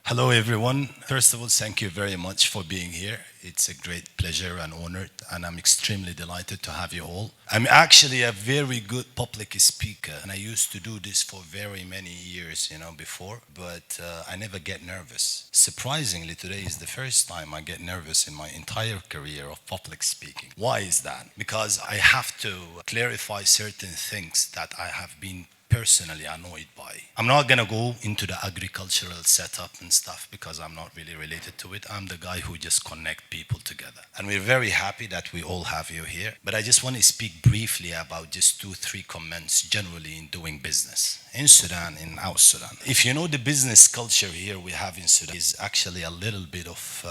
Hello, everyone. First of all, thank you very much for being here. It's a great pleasure and honor, and I'm extremely delighted to have you all. I'm actually a very good public speaker, and I used to do this for very many years, before, but I never get nervous. Surprisingly, today is the first time I get nervous in my entire career of public speaking. Why is that? Because I have to clarify certain things that I have been personally annoyed by. I'm not gonna go into the agricultural setup and stuff because I'm not really related to it. I'm the guy who just connect people together. And we're very happy that we all have you here. But I just want to speak briefly about just two, three comments generally in doing business in Sudan, in our Sudan. If you know the business culture here we have in Sudan is actually a little bit of,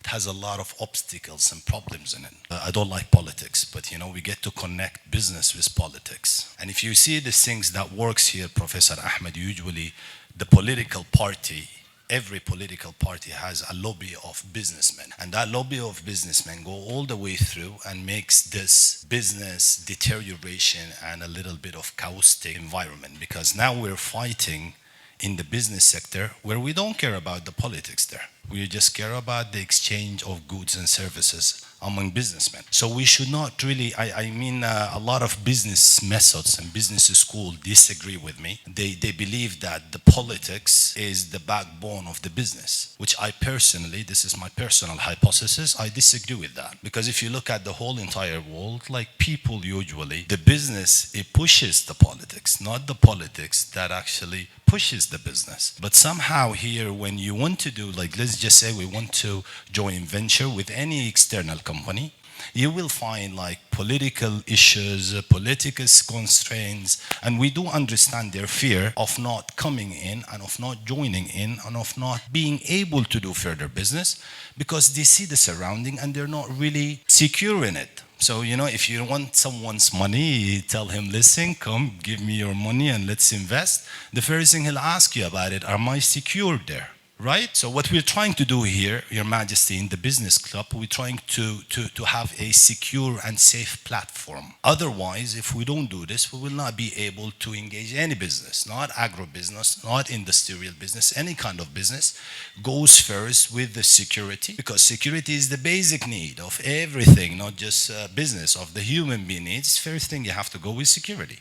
it has a lot of obstacles and problems in it. I don't like politics, but we get to connect business with politics. And if you see the things that works here, Professor Ahmed, usually the political party, every political party has a lobby of businessmen, and that lobby of businessmen go all the way through and makes this business deterioration and a little bit of caustic environment, because now we're fighting in the business sector where we don't care about the politics there. We just care about the exchange of goods and services among businessmen. So we should not really, a lot of business methods and business school disagree with me. They believe that the politics is the backbone of the business, which I personally, this is my personal hypothesis, I disagree with that. Because if you look at the whole entire world, like people usually, the business, it pushes the politics, not the politics that actually pushes the business. But somehow here, when you want to do, like, let's just say we want to join venture with any external company, you will find like political issues, political constraints, and we do understand their fear of not coming in and of not joining in and of not being able to do further business because they see the surrounding and they're not really secure in it. So, if you want someone's money, tell him, listen, come, give me your money and let's invest. The first thing he'll ask you about it, am I secured there? Right? So what we're trying to do here, Your Majesty, in the business club, we're trying to have a secure and safe platform. Otherwise, if we don't do this, we will not be able to engage any business, not agro-business, not industrial business, any kind of business goes first with the security, because security is the basic need of everything, not just business, of the human being needs. First thing you have to go with security.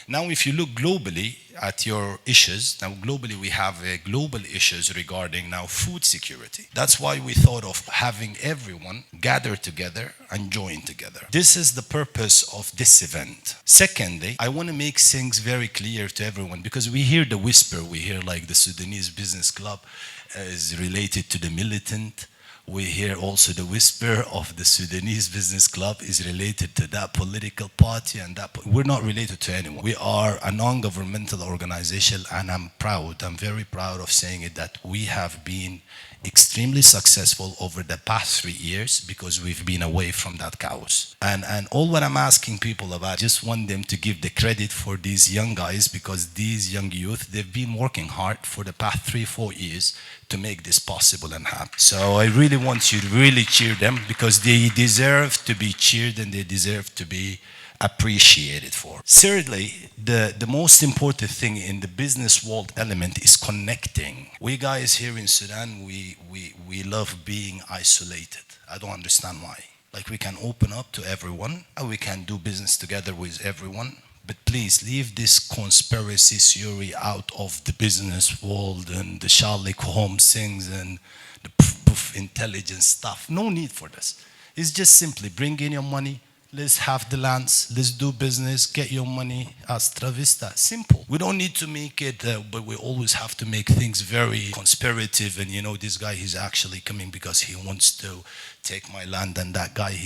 Now, if you look globally at your issues, now globally we have global issues regarding now food security. That's why we thought of having everyone gather together and join together. This is the purpose of this event. Secondly, I want to make things very clear to everyone, because we hear the whisper, we hear like the Sudanese Business Club is related to the militant. We hear also the whisper of the Sudanese Business Club is related to that political party and that. We're not related to anyone. We are a non-governmental organization, and I'm very proud of saying it, that we have been extremely successful over the past 3 years because we've been away from that chaos. And all what I'm asking people about, just want them to give the credit for these young guys, because these young youth, they've been working hard for the past 3-4 years to make this possible and happen. So I really want you to really cheer them, because they deserve to be cheered and they deserve to be appreciated for. Thirdly, the most important thing in the business world element is connecting. We guys here in Sudan, we love being isolated. I don't understand why. Like, we can open up to everyone and we can do business together with everyone. But please leave this conspiracy theory out of the business world and the Sherlock Holmes things and the poof intelligence stuff. No need for this. It's just simply bring in your money. Let's have the lands, let's do business, get your money, hasta vista. Simple. We don't need to make it, but we always have to make things very conspirative. And this guy, he's actually coming because he wants to take my land, and that guy,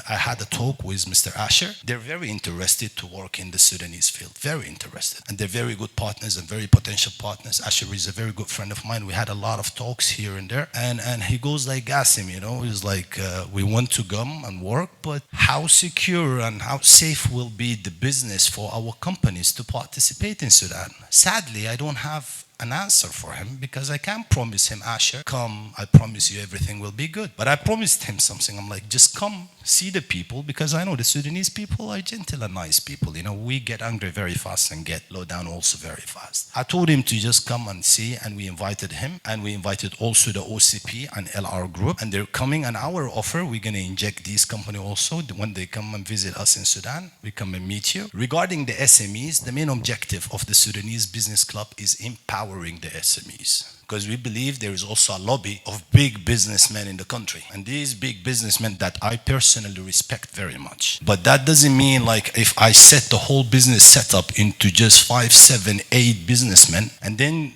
I had a talk with Mr. Asher. They're very interested to work in the Sudanese field, very interested. And they're very good partners and very potential partners. Asher is a very good friend of mine. We had a lot of talks here and there. And he goes like, Gasim, he's like, we want to come and work, but how secure and how safe will be the business for our companies to participate in Sudan? Sadly, I don't have an answer for him because I can't promise him, Asher, come, I promise you everything will be good. But I promised him something. I'm like, just come, see the people, because I know the Sudanese people are gentle and nice people. You know, we get angry very fast and get low down also very fast. I told him to just come and see, and we invited him, and we invited also the OCP and LR group, and they're coming. And our offer, we're going to inject these company also when they come and visit us in Sudan. We come and meet you. Regarding the SMEs, the main objective of the Sudanese Business Club is empowering the SMEs, because we believe there is also a lobby of big businessmen in the country, and these big businessmen that I personally respect very much. But that doesn't mean like if I set the whole business setup into just 5, 7, 8 businessmen and then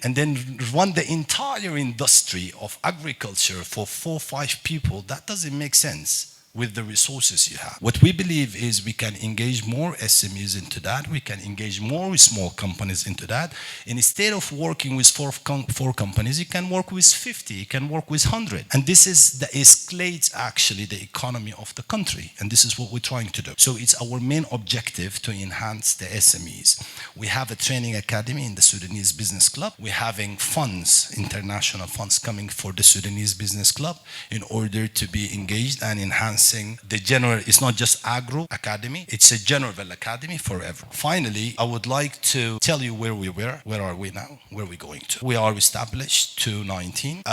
run the entire industry of agriculture for 4, 5 people, that doesn't make sense with the resources you have. What we believe is we can engage more SMEs into that. We can engage more small companies into that. And instead of working with four companies, you can work with 50, you can work with 100. And this is that escalates actually the economy of the country. And this is what we're trying to do. So it's our main objective to enhance the SMEs. We have a training academy in the Sudanese Business Club. We're having funds, international funds coming for the Sudanese Business Club in order to be engaged and enhance the general. It's not just agro academy, it's a general academy forever. Finally, I would like to tell you where we were, where are we now, where are we going to. We are established 2019.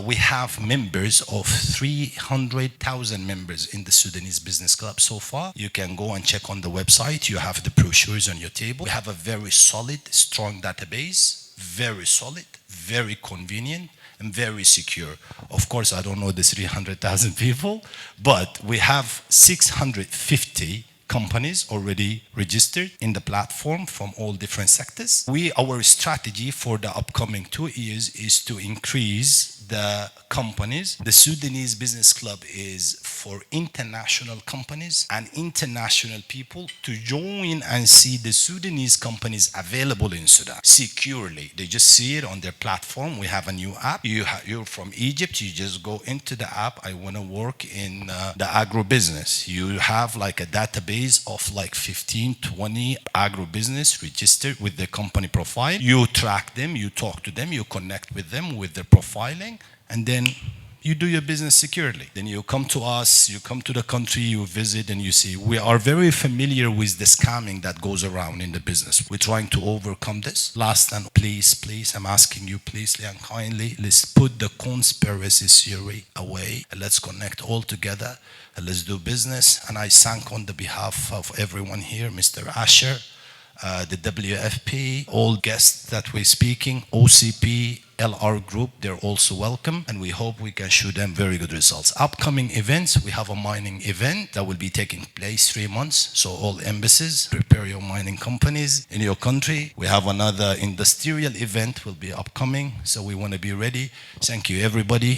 We have members of 300,000 members in the Sudanese Business Club so far. You can go and check on the website. You have the brochures on your table. We have a very solid, strong database, very solid, very convenient, and very secure. Of course, I don't know the 300,000 people, but we have 650 companies already registered in the platform from all different sectors. Our strategy for the upcoming 2 years is to increase the companies. The Sudanese Business Club is for international companies and international people to join and see the Sudanese companies available in Sudan securely. They just see it on their platform. We have a new app. You're from Egypt, you just go into the app. I want to work in the agro-business. You have like a database of like 15, 20 agro-business registered with their company profile. You track them, you talk to them, you connect with them with their profiling, and then you do your business securely. Then you come to us, you come to the country, you visit, and you see. We are very familiar with the scamming that goes around in the business. We're trying to overcome this. Last, and please, I'm asking you, please and kindly, let's put the conspiracy theory away, and let's connect all together, and let's do business. And I thank on the behalf of everyone here, Mr. Asher, the WFP, all guests that we're speaking, OCP, LR group, they're also welcome, and we hope we can show them very good results. Upcoming events, we have a mining event that will be taking place 3 months. So all embassies, prepare your mining companies in your country. We have another industrial event will be upcoming, so we want to be ready. Thank you, everybody.